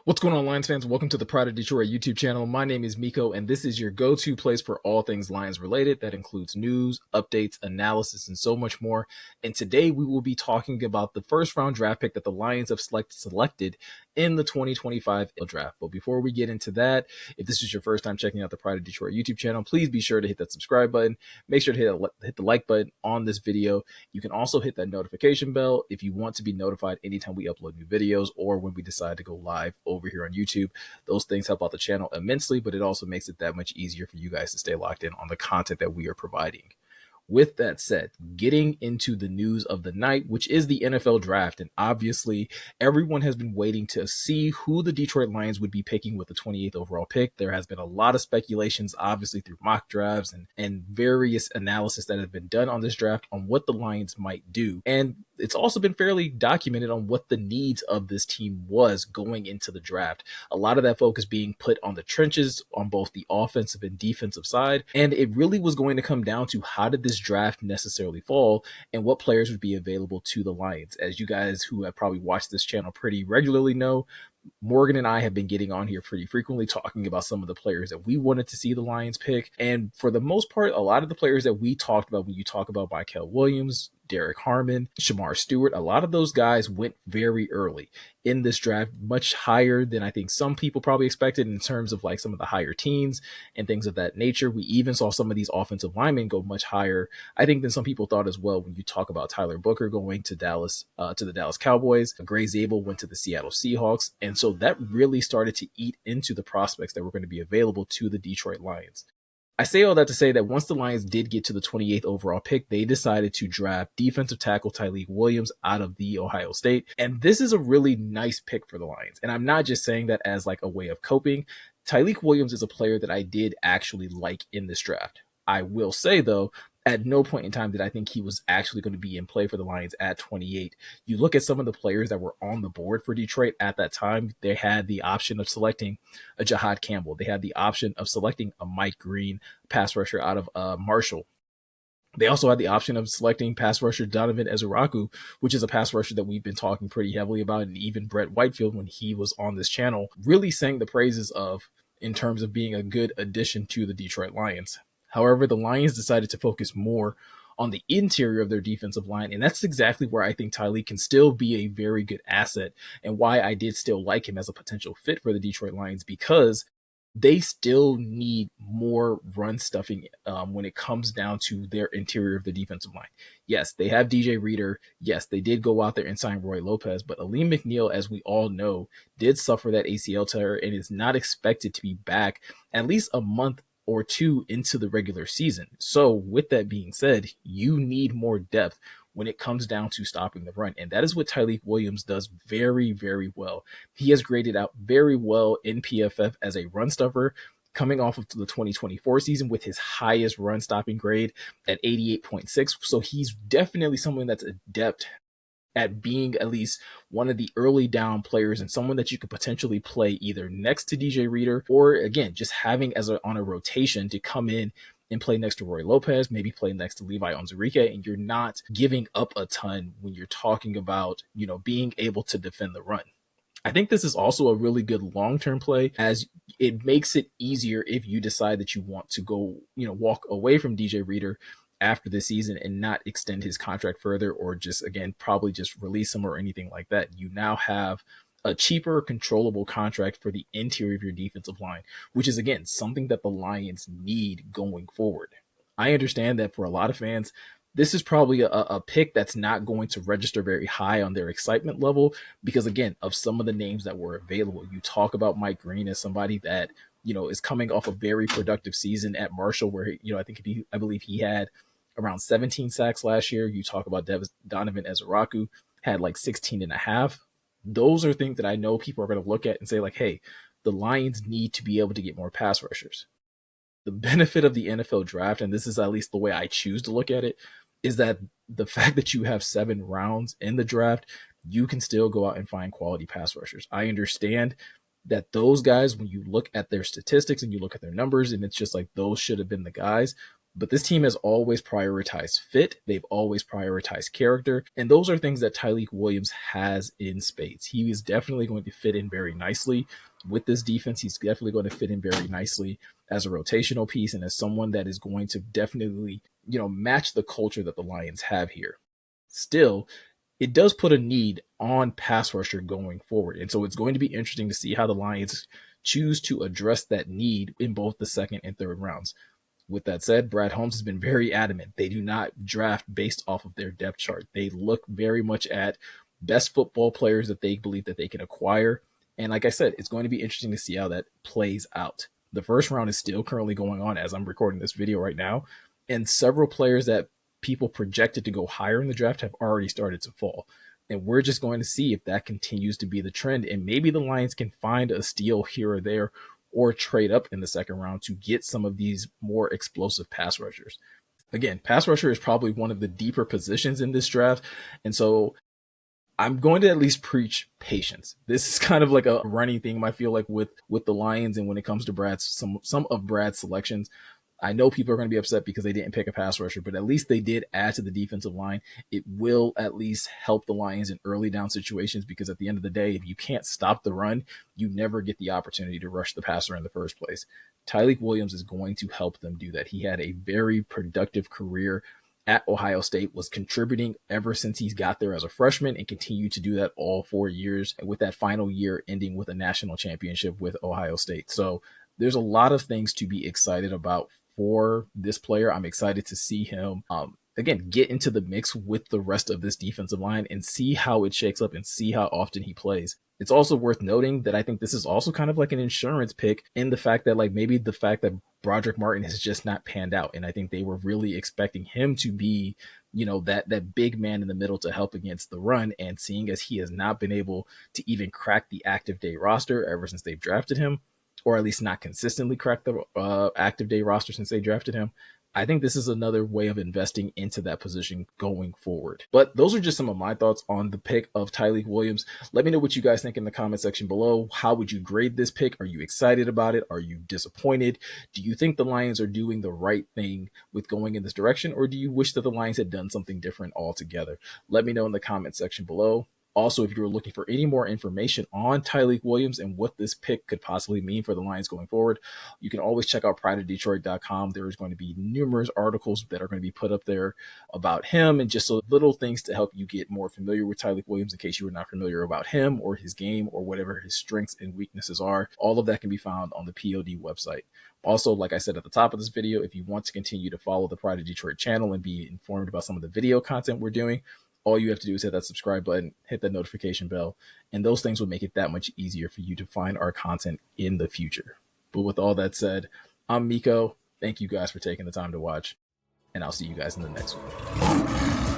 What's going on, Lions fans? Welcome to the Pride of Detroit YouTube channel. My name is Miko, and this is your go-to place for all things Lions related. That includes news, updates, analysis, and so much more. And today we will be talking about the first round draft pick that the Lions have selected in the 2025 draft. But before we get into that, if this is your first time checking out the Pride of Detroit YouTube channel, please be sure to hit that subscribe button. Make sure to hit the like button on this video. You can also hit that notification bell if you want to be notified anytime we upload new videos or when we decide to go live over here on YouTube. Those things help out the channel immensely, but it also makes it that much easier for you guys to stay locked in on the content that we are providing. With that said, getting into the news of the night, which is the NFL draft. And obviously, everyone has been waiting to see who the Detroit Lions would be picking with the 28th overall pick. There has been a lot of speculations, obviously, through mock drafts and various analysis that have been done on this draft on what the Lions might do. And it's also been fairly documented on what the needs of this team was going into the draft. A lot of that focus being put on the trenches on both the offensive and defensive side. And it really was going to come down to how did this draft necessarily fall and what players would be available to the Lions. As you guys who have probably watched this channel pretty regularly know, Morgan and I have been getting on here pretty frequently talking about some of the players that we wanted to see the Lions pick. And for the most part, a lot of the players that we talked about when you talk about Tyleik Williams, Derek Harmon, Shamar Stewart, a lot of those guys went very early in this draft, much higher than I think some people probably expected in terms of like some of the higher teens and things of that nature. We even saw some of these offensive linemen go much higher, I think, than some people thought as well. When you talk about Tyler Booker going to Dallas, to the Dallas Cowboys, Gray Zabel went to the Seattle Seahawks. And so that really started to eat into the prospects that were going to be available to the Detroit Lions. I say all that to say that once the Lions did get to the 28th overall pick, they decided to draft defensive tackle Tyleike Williams out of the Ohio State. And this is a really nice pick for the Lions. And I'm not just saying that as like a way of coping. Tyleike Williams is a player that I did actually like in this draft. I will say, though, at no point in time did I think he was actually going to be in play for the Lions at 28. You look at some of the players that were on the board for Detroit at that time. They had the option of selecting a Jahad Campbell. They had the option of selecting a Mike Green, pass rusher out of Marshall. They also had the option of selecting pass rusher Donovan Ezuraku, which is a pass rusher that we've been talking pretty heavily about. And even Brett Whitefield, when he was on this channel, really sang the praises of in terms of being a good addition to the Detroit Lions. However, the Lions decided to focus more on the interior of their defensive line, and that's exactly where I think Tyleik can still be a very good asset and why I did still like him as a potential fit for the Detroit Lions, because they still need more run stuffing when it comes down to their interior of the defensive line. Yes, they have DJ Reader. Yes, they did go out there and sign Roy Lopez, but Alim McNeill, as we all know, did suffer that ACL tear and is not expected to be back at least a month or two into the regular season. So with that being said, you need more depth when it comes down to stopping the run. And that is what Tyleike Williams does very, very well. He has graded out very well in PFF as a run stuffer, coming off of the 2024 season with his highest run stopping grade at 88.6. So he's definitely someone that's adept at being at least one of the early down players and someone that you could potentially play either next to DJ Reader or, again, just having on a rotation to come in and play next to Roy Lopez, maybe play next to Levi Onwuzurike, and you're not giving up a ton when you're talking about, being able to defend the run. I think this is also a really good long-term play, as it makes it easier if you decide that you want to go, walk away from DJ Reader after the season and not extend his contract further, or just, again, probably just release him or anything like that. You now have a cheaper, controllable contract for the interior of your defensive line, which is, again, something that the Lions need going forward. I understand that for a lot of fans, this is probably a pick that's not going to register very high on their excitement level because, again, of some of the names that were available. You talk about Mike Green as somebody that, is coming off a very productive season at Marshall, where, I believe he had around 17 sacks last year. You talk about Donovan Ezuraku had like 16 and a half. Those are things that I know people are going to look at and say like, hey, the Lions need to be able to get more pass rushers. The benefit of the NFL draft, and this is at least the way I choose to look at it, is that the fact that you have 7 rounds in the draft, you can still go out and find quality pass rushers. I understand that those guys, when you look at their statistics and you look at their numbers, and it's just like those should have been the guys, But this team has always prioritized fit. They've always prioritized character. And those are things that Tyleik Williams has in spades. He is definitely going to fit in very nicely with this defense. He's definitely going to fit in very nicely as a rotational piece and as someone that is going to definitely, match the culture that the Lions have here. Still, it does put a need on pass rusher going forward. And so it's going to be interesting to see how the Lions choose to address that need in both the second and third rounds. With that said, Brad Holmes has been very adamant. They do not draft based off of their depth chart. They look very much at best football players that they believe that they can acquire. And like I said, it's going to be interesting to see how that plays out. The first round is still currently going on as I'm recording this video right now. And several players that people projected to go higher in the draft have already started to fall. And we're just going to see if that continues to be the trend. And maybe the Lions can find a steal here or there or trade up in the second round to get some of these more explosive pass rushers. Again, pass rusher is probably one of the deeper positions in this draft. And so I'm going to at least preach patience. This is kind of like a running theme, I feel like, with the Lions. And when it comes to some of Brad's selections, I know people are going to be upset because they didn't pick a pass rusher, but at least they did add to the defensive line. It will at least help the Lions in early down situations because at the end of the day, if you can't stop the run, you never get the opportunity to rush the passer in the first place. Tyleique Williams is going to help them do that. He had a very productive career at Ohio State, was contributing ever since he's got there as a freshman and continued to do that all 4 years, with that final year ending with a national championship with Ohio State. So there's a lot of things to be excited about for this player. I'm excited to see him, again, get into the mix with the rest of this defensive line and see how it shakes up and see how often he plays. It's also worth noting that I think this is also kind of like an insurance pick in the fact that maybe the fact that Broderick Martin has just not panned out. And I think they were really expecting him to be, that big man in the middle to help against the run. And seeing as he has not been able to even crack the active day roster ever since they've drafted him, or at least not consistently crack the active day roster since they drafted him, I think this is another way of investing into that position going forward. But those are just some of my thoughts on the pick of Tyleik Williams. Let me know what you guys think in the comment section below. How would you grade this pick? Are you excited about it? Are you disappointed? Do you think the Lions are doing the right thing with going in this direction? Or do you wish that the Lions had done something different altogether? Let me know in the comment section below. Also, if you're looking for any more information on Tyleik Williams and what this pick could possibly mean for the Lions going forward, you can always check out prideofdetroit.com. There is going to be numerous articles that are going to be put up there about him and just little things to help you get more familiar with Tyleik Williams in case you were not familiar about him or his game or whatever his strengths and weaknesses are. All of that can be found on the POD website. Also, like I said at the top of this video, if you want to continue to follow the Pride of Detroit channel and be informed about some of the video content we're doing, all you have to do is hit that subscribe button, hit that notification bell, and those things will make it that much easier for you to find our content in the future. But with all that said, I'm Miko. Thank you guys for taking the time to watch, and I'll see you guys in the next one.